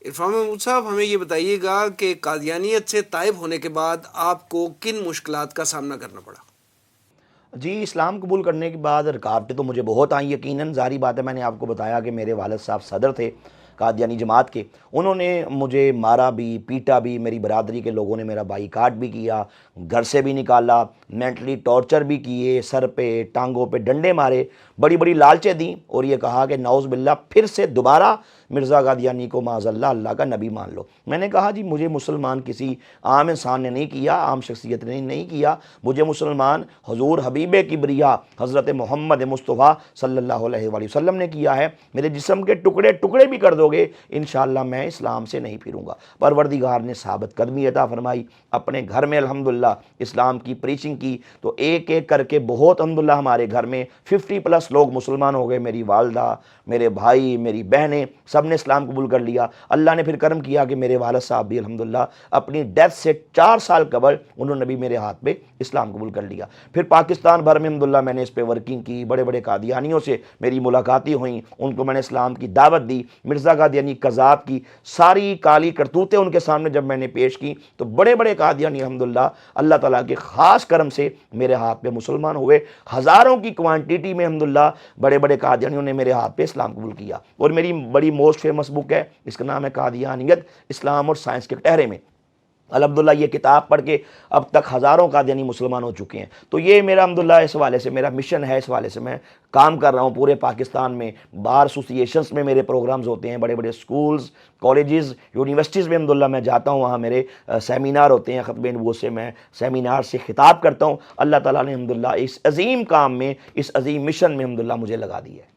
عرفان محمود صاحب، ہمیں یہ بتائیے گا کہ قادیانیت سے طائب ہونے کے بعد آپ کو کن مشکلات کا سامنا کرنا پڑا؟ جی، اسلام قبول کرنے کے بعد رکاوٹیں تو مجھے بہت آئیں، یقیناً ظاہری بات ہے۔ میں نے آپ کو بتایا کہ میرے والد صاحب صدر تھے قادیانی جماعت کے، انہوں نے مجھے مارا بھی، پیٹا بھی، میری برادری کے لوگوں نے میرا بائیکاٹ بھی کیا، گھر سے بھی نکالا، مینٹلی ٹارچر بھی کیے، سر پہ ٹانگوں پہ ڈنڈے مارے، بڑی بڑی لالچیں دیں، اور یہ کہا کہ نعوذ باللہ پھر سے دوبارہ مرزا قادیانی کو معاذ اللہ اللہ کا نبی مان لو۔ میں نے کہا جی مجھے مسلمان کسی عام انسان نے نہیں کیا، عام شخصیت نے نہیں کیا، مجھے مسلمان حضور حبیب کبریا حضرت محمد مصطفیٰ صلی اللہ علیہ وآلہ وسلم نے کیا ہے۔ میرے جسم کے ٹکڑے ٹکڑے بھی کر دو گے، انشاءاللہ میں اسلام سے نہیں پھروں گا۔ پروردگار نے ثابت قدمی عطا فرمائی، اپنے گھر میں الحمدللہ اسلام کی پریچنگ کی، تو ایک ایک کر کے بہت الحمدللہ ہمارے گھر میں 50+ لوگ مسلمان ہو گئے۔ میری والدہ، میرے بھائی، میری بہنیں، سب نے اسلام قبول کر لیا۔ اللہ نے پھر کرم کیا کہ میرے والد صاحب بھی الحمدللہ اپنی ڈیتھ سے 4 سال قبل انہوں نے بھی میرے ہاتھ پہ اسلام قبول کر لیا۔ پھر پاکستان بھر میں الحمدللہ میں نے اس پہ ورکنگ کی، بڑے بڑے قادیانیوں سے میری ملاقاتیں ہوئیں، ان کو میں نے اسلام کی دعوت دی۔ مرزا قادیانی قذاب کی ساری کالی کرتوتیں ان کے سامنے جب میں نے پیش کی تو بڑے بڑے قادیانی الحمدللہ اللہ تعالیٰ کے خاص کرم سے میرے ہاتھ پہ مسلمان ہوئے۔ ہزاروں کی کوانٹیٹی میں الحمدللہ بڑے بڑے قادیانیوں نے میرے ہاتھ پہ اسلام قبول کیا، اور میری بڑی موسٹ فیمس بک ہے، اس کا نام ہے قادیانیت اسلام اور سائنس کے کٹہرے میں۔ الحمدللہ یہ کتاب پڑھ کے اب تک ہزاروں قادیانی مسلمان ہو چکے ہیں۔ تو یہ میرا الحمدللہ اس حوالے سے میرا مشن ہے، اس حوالے سے میں کام کر رہا ہوں پورے پاکستان میں۔ بار ایسوسیشنز میں میرے پروگرامز ہوتے ہیں، بڑے بڑے سکولز، کالجز، یونیورسٹیز میں الحمدللہ میں جاتا ہوں، وہاں میرے سیمینار ہوتے ہیں، ختم نبوت سے میں سیمینار سے خطاب کرتا ہوں۔ اللہ تعالیٰ نے الحمدللہ اس عظیم کام میں، اس عظیم مشن میں الحمدللہ مجھے لگا دی ہے۔